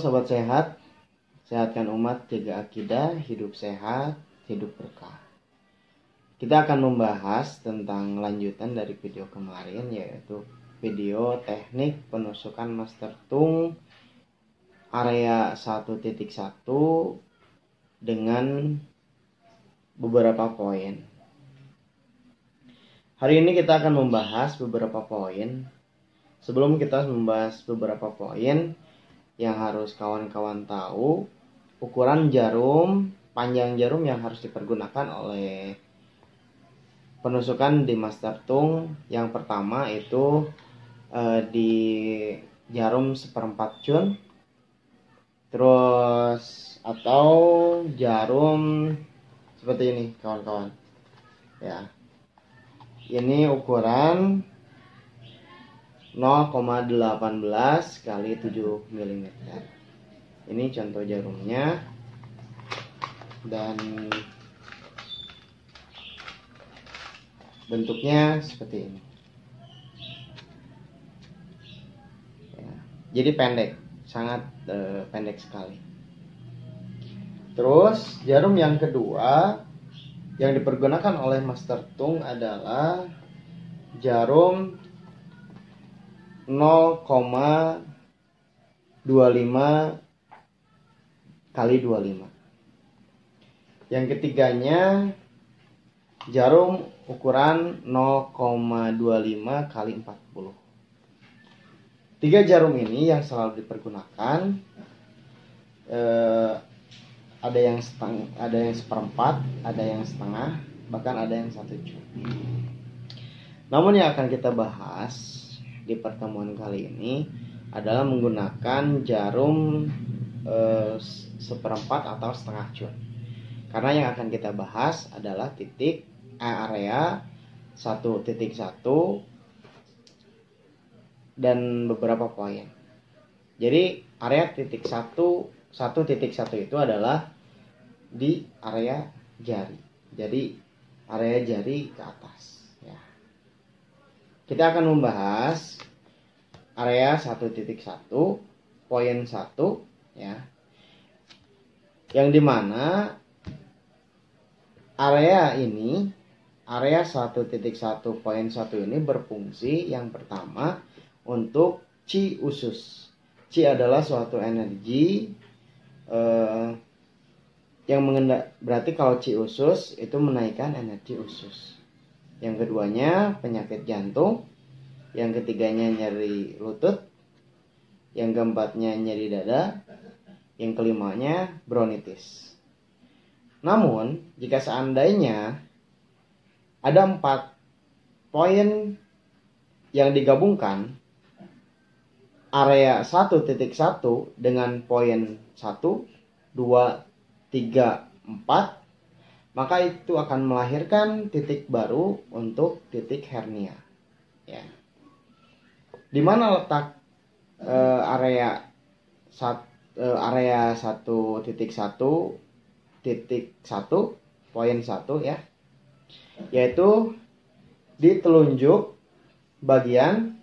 sobat sehat, sehatkan umat, jaga akidah, hidup sehat, hidup berkah. Kita akan membahas tentang lanjutan dari video kemarin, yaitu video teknik penusukan master tung area 1.1 dengan beberapa poin. Hari ini kita akan membahas beberapa poin. Sebelum kita membahas beberapa poin, yang harus kawan-kawan tahu, ukuran jarum, panjang jarum yang harus dipergunakan oleh penusukan di master tung. Yang pertama itu di jarum 1/4 cun, terus atau jarum seperti ini kawan-kawan ya. Ini ukuran 0,18 kali 7 mm. Ini contoh jarumnya, dan bentuknya seperti ini ya. Jadi pendek, sangat pendek sekali. Terus jarum yang kedua yang dipergunakan oleh master tung adalah jarum 0,25 kali 25. Yang ketiganya jarum ukuran 0,25 kali 40. Tiga jarum ini yang selalu dipergunakan. Ada yang seperempat, ada yang setengah, bahkan ada yang 1 cun. Namun yang akan kita bahas di pertemuan kali ini adalah menggunakan jarum 1/4 atau setengah cun. Karena yang akan kita bahas adalah area 1.1 dan beberapa poin. Jadi area 1.1 itu adalah di area jari. Jadi area jari ke atas ya. Kita akan membahas area 1.1 poin 1 ya. Yang dimana area 1.1 poin 1 ini berfungsi yang pertama untuk chi usus. Chi adalah suatu energi yang berarti kalau chi usus itu menaikkan energi usus. Yang keduanya penyakit jantung, yang ketiganya nyeri lutut, yang keempatnya nyeri dada, yang kelimanya bronkitis. Namun jika seandainya ada 4 poin yang digabungkan, area 1.1 dengan poin 1, 2, 3, 4, maka itu akan melahirkan titik baru untuk titik hernia ya. Di mana letak area 1.1 poin 1 ya, yaitu di telunjuk bagian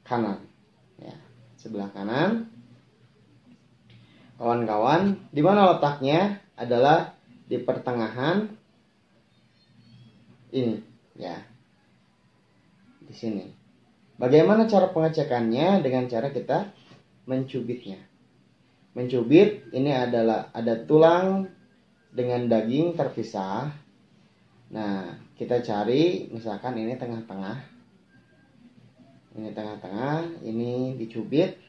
kanan ya, sebelah kanan kawan-kawan. Di mana letaknya adalah di pertengahan ini ya, di sini. Bagaimana cara pengecekannya? Dengan cara kita mencubitnya. Mencubit ini adalah ada tulang dengan daging terpisah. Nah, kita cari misalkan ini tengah-tengah. Ini tengah-tengah, ini dicubit,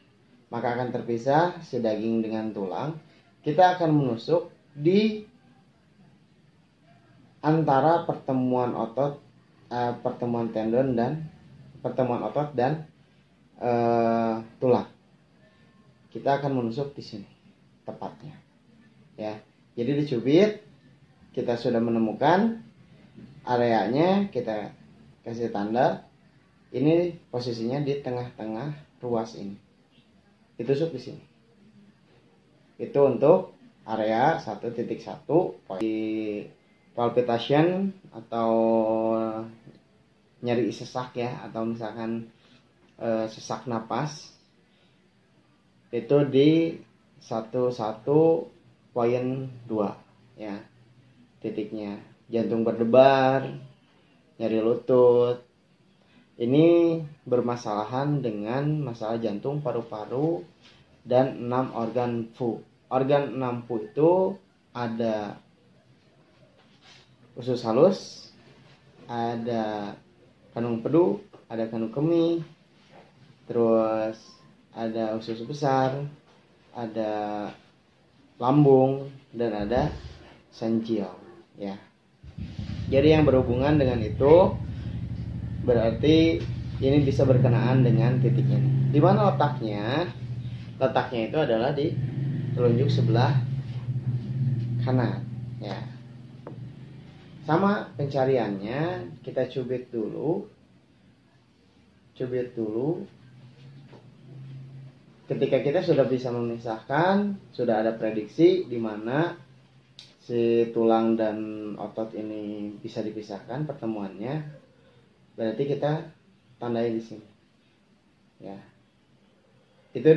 maka akan terpisah si daging dengan tulang. Kita akan menusuk di antara pertemuan tendon dan pertemuan otot dan tulang. Kita akan menusuk di sini tepatnya ya. Jadi dicubit, kita sudah menemukan areanya, kita kasih tanda. Ini posisinya di tengah-tengah ruas ini. Ditusuk di sini. Itu untuk area 1.1 di palpitation atau nyeri sesak ya, atau misalkan sesak napas. itu di 11.2 ya titiknya. Jantung berdebar, nyeri lutut. Ini bermasalahan dengan masalah jantung, paru-paru, dan 6 organ fu. Organ 6 fu itu ada usus halus, ada kandung empedu, ada kandung kemih, terus ada usus besar, ada lambung, dan ada senjil ya. Jadi yang berhubungan dengan itu berarti ini bisa berkenaan dengan titik ini. Di mana letaknya? Letaknya itu adalah di telunjuk sebelah kanan ya. Sama pencariannya, kita cubit dulu. Ketika kita sudah bisa memisahkan, sudah ada prediksi di mana si tulang dan otot ini bisa dipisahkan pertemuannya, berarti kita tandai di sini ya. Itu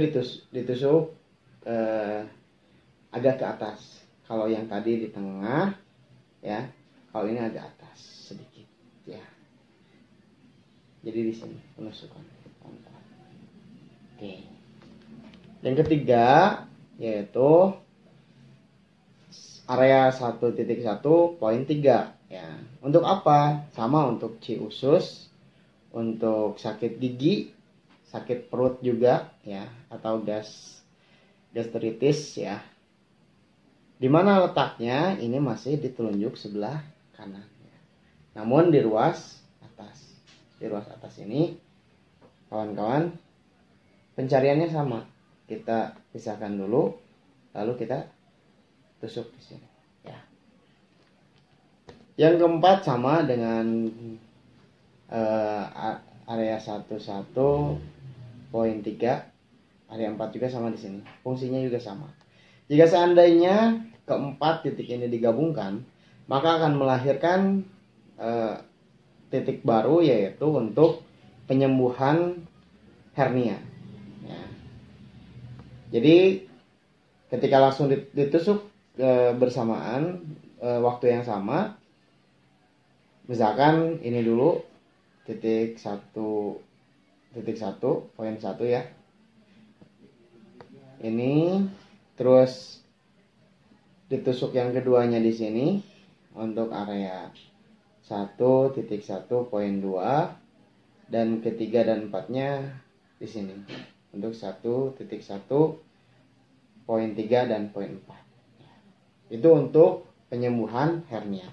ditusuk agak ke atas. Kalau yang tadi di tengah ya, kalau ini agak atas sedikit ya. Jadi di sini penusukan. Oke. Yang ketiga yaitu area 1.1.3 ya. Untuk apa? Sama untuk ci usus, untuk sakit gigi, sakit perut juga ya, atau gastritis ya. Di mana letaknya? Ini masih di telunjuk sebelah kanan ya. Namun di ruas atas. Di ruas atas ini kawan-kawan pencariannya sama. Kita pisahkan dulu, lalu kita tusuk di sini ya. Yang keempat sama dengan area 11.3, area 4 juga sama di sini. Fungsinya juga sama. Jika seandainya keempat titik ini digabungkan, maka akan melahirkan titik baru, yaitu untuk penyembuhan hernia ya. Jadi ketika langsung ditusuk bersamaan waktu yang sama, misalkan ini dulu titik 1.1 ya, ini terus ditusuk yang keduanya di sini untuk area 1.1.2, dan ketiga dan empatnya di sini untuk 1.1.3 dan poin 4. Itu untuk penyembuhan hernia.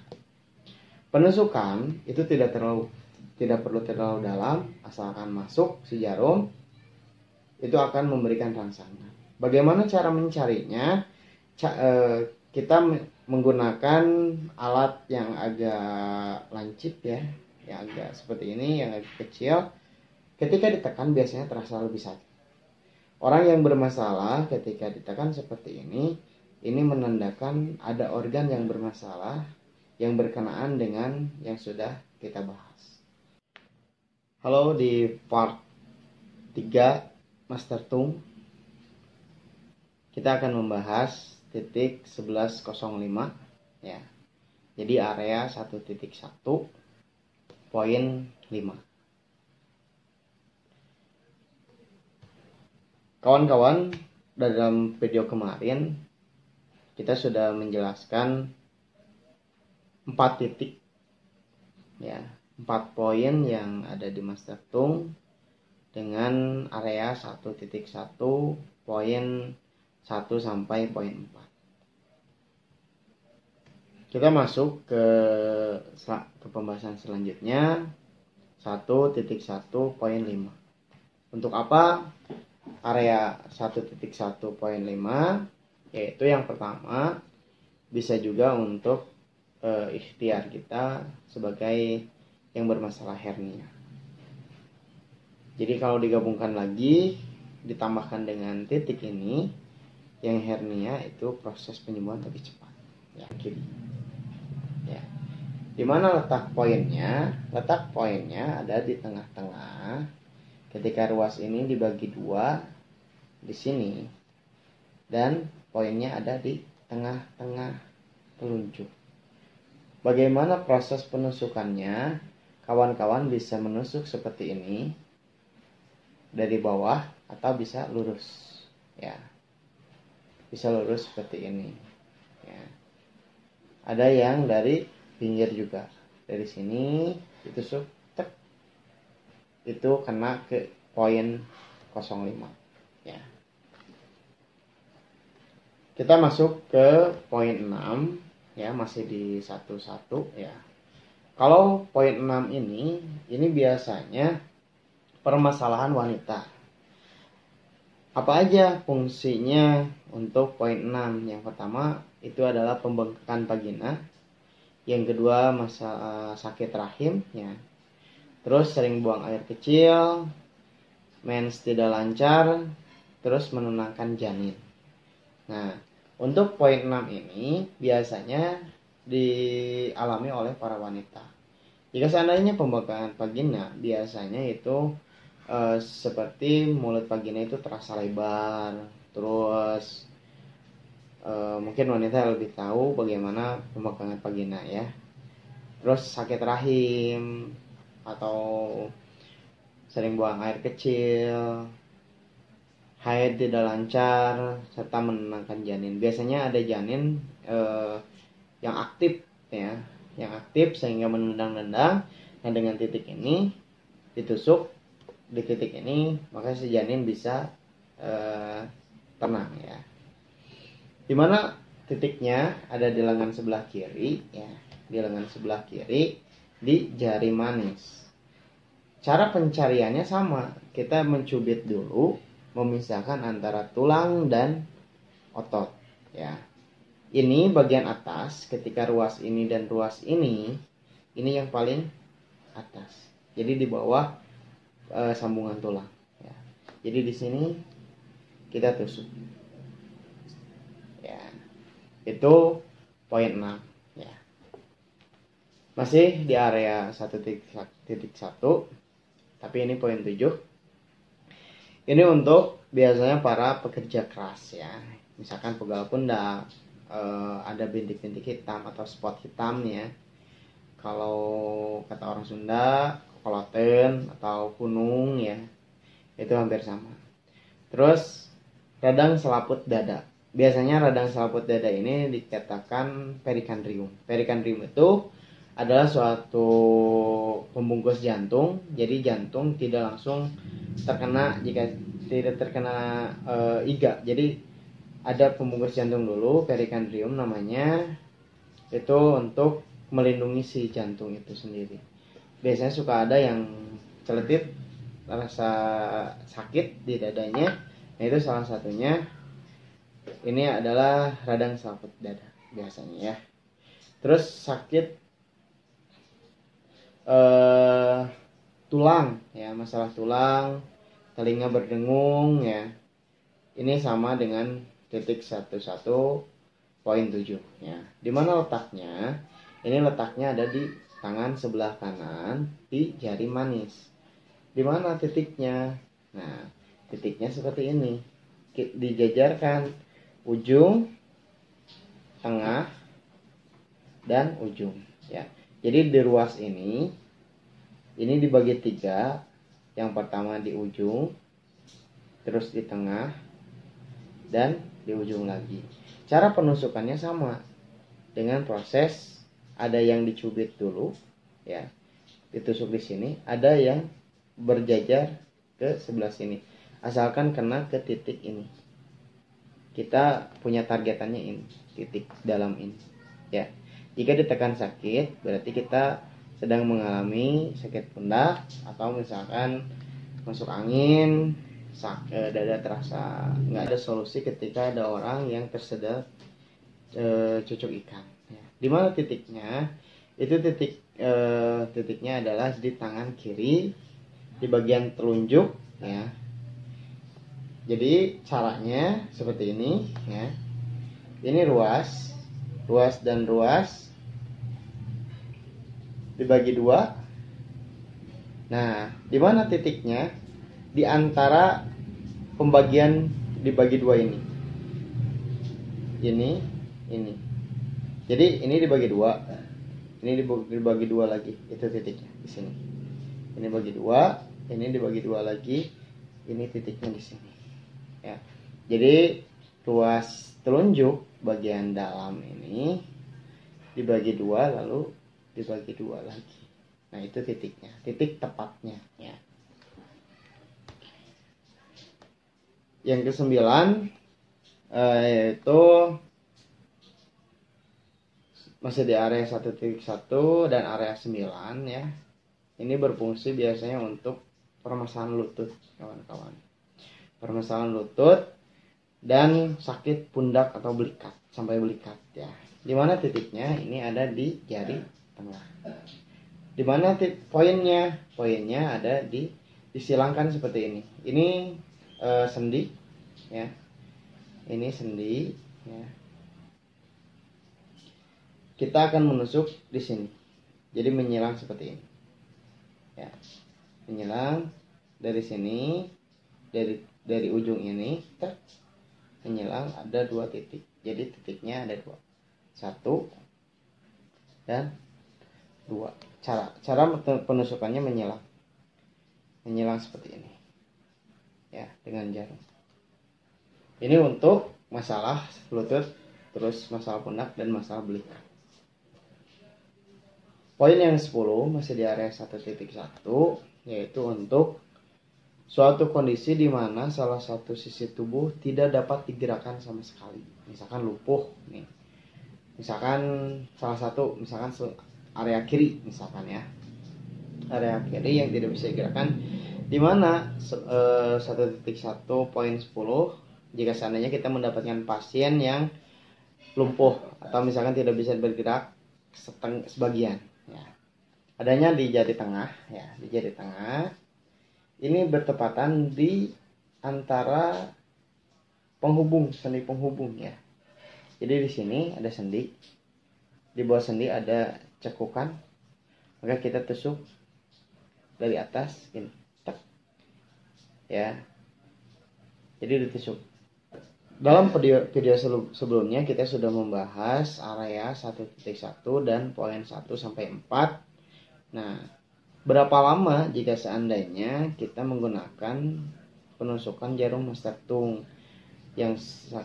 Penusukan itu tidak perlu terlalu dalam, asalkan masuk si jarum itu akan memberikan rangsangan. Bagaimana cara mencarinya? Kita menggunakan alat yang agak lancip ya, yang agak seperti ini, yang agak kecil. Ketika ditekan biasanya terasa lebih sakit. Orang yang bermasalah ketika ditekan seperti ini menandakan ada organ yang bermasalah yang berkenaan dengan yang sudah kita bahas. Halo, di part 3 Master Tung kita akan membahas titik 11.05 ya. Jadi area 1.1.5. Kawan-kawan, dalam video kemarin kita sudah menjelaskan 4 titik ya, 4 poin yang ada di Master Tung dengan area 1.1 poin 1 sampai poin 4. Kita masuk ke pembahasan selanjutnya 1.1.5. Untuk apa area 1.1.5? Yaitu yang pertama, bisa juga untuk ikhtiar kita sebagai yang bermasalah hernia. Jadi kalau digabungkan lagi, ditambahkan dengan titik ini, yang hernia itu proses penyembuhan lebih cepat ya, kiri ya. Di mana letak poinnya? Letak poinnya ada di tengah-tengah. Ketika ruas ini dibagi 2, di sini dan poinnya ada di tengah-tengah telunjuk. Bagaimana proses penusukannya? Kawan-kawan bisa menusuk seperti ini dari bawah atau bisa lurus, ya. Bisa lurus seperti ini, ya. Ada yang dari pinggir juga, dari sini ditusuk, tek, itu kena ke poin 05, ya. Kita masuk ke poin 6, ya, masih di 11, ya. Kalau poin 6 ini biasanya permasalahan wanita. Apa aja fungsinya untuk poin 6? Yang pertama itu adalah pembengkakan vagina. Yang kedua masalah sakit rahim, ya. Terus sering buang air kecil, mens tidak lancar, terus menenangkan janin. Nah, untuk poin 6 ini biasanya dialami oleh para wanita. Jika seandainya pembengkakan vagina, biasanya itu seperti mulut vagina itu terasa lebar, terus mungkin wanita lebih tahu bagaimana pembengkakan vagina, ya. Terus sakit rahim atau sering buang air kecil, haid tidak lancar, serta menenangkan janin. Biasanya ada janin yang aktif, ya, yang aktif sehingga menendang-nendang. Nah, dengan titik ini ditusuk di titik ini, maka si janin bisa tenang, ya. Dimana titiknya ada di lengan sebelah kiri, ya, di lengan sebelah kiri di jari manis. Cara pencariannya sama, kita mencubit dulu, memisahkan antara tulang dan otot, ya. Ini bagian atas, ketika ruas ini dan ruas ini yang paling atas. Jadi di bawah sambungan tulang, ya. Jadi di sini kita tusuk, ya. Itu poin 6, ya. Masih di area 1.1, tapi ini poin 7. Ini untuk biasanya para pekerja keras, ya. Misalkan pegal pundak, ada bintik-bintik hitam atau spot hitam, ya. Kalau kata orang Sunda, koloten atau kunung, ya, itu hampir sama. Terus radang selaput dada. Biasanya radang selaput dada ini dikatakan perikandrium. Perikandrium itu adalah suatu pembungkus jantung. Jadi jantung tidak langsung terkena jika tidak terkena iga. Jadi ada pembungkus jantung dulu, perikandrium namanya, itu untuk melindungi si jantung itu sendiri. Biasanya suka ada yang celetit, rasa sakit di dadanya. Nah, itu salah satunya. Ini adalah radang selaput dada biasanya, ya. Terus sakit tulang, ya, masalah tulang, telinga berdengung, ya. Ini sama dengan titik 11.7, ya. Di mana letaknya? Ini letaknya ada di tangan sebelah kanan di jari manis. Di mana titiknya? Nah, titiknya seperti ini. Dijajarkan ujung, tengah, dan ujung, ya. Jadi di ruas ini dibagi 3. Yang pertama di ujung, terus di tengah, dan di ujung lagi. Cara penusukannya sama dengan proses, ada yang dicubit dulu, ya, ditusuk di sini, ada yang berjajar ke sebelah sini. Asalkan kena ke titik ini. Kita punya targetannya ini, titik dalam ini, ya. Jika ditekan sakit, berarti kita sedang mengalami sakit pundak, atau misalkan masuk angin, dada terasa. Nggak ada solusi ketika ada orang yang tersedot cucuk ikan, ya. Di mana titiknya? Itu titiknya adalah di tangan kiri, di bagian telunjuk, ya. Jadi caranya seperti ini, ya. Ini ruas dan ruas dibagi 2. Nah, di mana titiknya? Di antara pembagian dibagi dua ini. Jadi ini dibagi dua. Ini dibagi dua lagi. Itu titiknya di sini. Ini bagi dua, ini dibagi dua lagi. Ini titiknya di sini. Ya. Jadi ruas telunjuk bagian dalam ini dibagi dua lalu dibagi dua lagi. Nah, itu titiknya, titik tepatnya ya. Yang kesembilan yaitu masih di area 1.1 dan area 9 ya. Ini berfungsi biasanya untuk permasalahan lutut, kawan-kawan. Permasalahan lutut dan sakit pundak atau belikat, sampai belikat ya. Di mana titiknya? Ini ada di jari tengah. Di mana poinnya? Poinnya ada disilangkan seperti ini. Ini sendi ya. Ini sendi ya. Kita akan menusuk di sini. Jadi menyilang seperti ini. Ya. Menyilang dari sini, dari ujung ini, menyilang ada dua titik. Jadi titiknya ada dua. 1 dan 2. Cara penusukannya menyilang seperti ini. Ya, dengan jarum. Ini untuk masalah lutut, terus masalah pundak dan masalah belikat. Poin yang 10 masih di area 1.1, yaitu untuk suatu kondisi di mana salah satu sisi tubuh tidak dapat digerakkan sama sekali. Misalkan lumpuh nih. Misalkan salah satu, misalkan area kiri misalkan ya. Area kiri yang tidak bisa digerakkan, di mana 1.1 poin 10 jika seandainya kita mendapatkan pasien yang lumpuh atau misalkan tidak bisa bergerak sebagian ya. Adanya di jari tengah ya, di jari tengah. Ini bertepatan di antara sendi penghubung ya. Jadi di sini ada sendi, di bawah sendi ada cekukan, maka kita tusuk dari atas ini, tak, ya. Jadi ditusuk. Dalam video sebelumnya kita sudah membahas area 1.1 dan poin 1 sampai 4. Nah, berapa lama jika seandainya kita menggunakan penusukan jarum master tung yang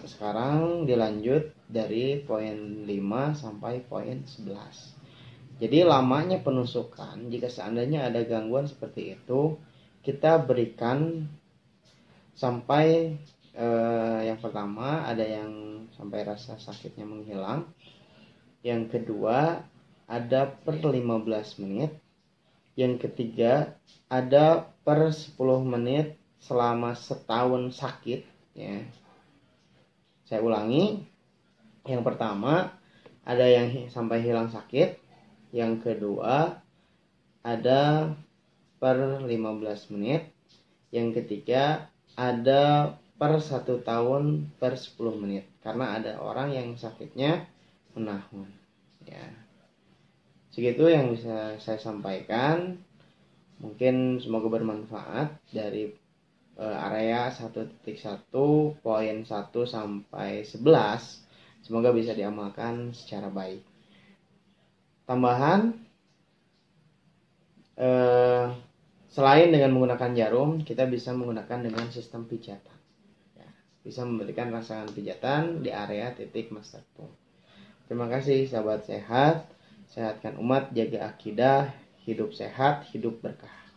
sekarang dilanjut dari poin 5 sampai poin 11. Jadi lamanya penusukan jika seandainya ada gangguan seperti itu, kita berikan sampai yang pertama ada yang sampai rasa sakitnya menghilang. Yang kedua ada per 15 menit. Yang ketiga ada per 10 menit selama setahun sakit ya. Saya ulangi. Yang pertama ada yang sampai hilang sakit. Yang kedua ada per 15 menit. Yang ketiga ada per 1 tahun per 10 menit. Karena ada orang yang sakitnya menahun ya. Segitu yang bisa saya sampaikan. Mungkin semoga bermanfaat dari area 1.1 poin 1 sampai 11. Semoga bisa diamalkan secara baik. Tambahan, selain dengan menggunakan jarum, kita bisa menggunakan dengan sistem pijatan. Ya, bisa memberikan rasakan pijatan di area titik master tung. Terima kasih sahabat sehat. Sehatkan umat, jaga akidah, hidup sehat, hidup berkah.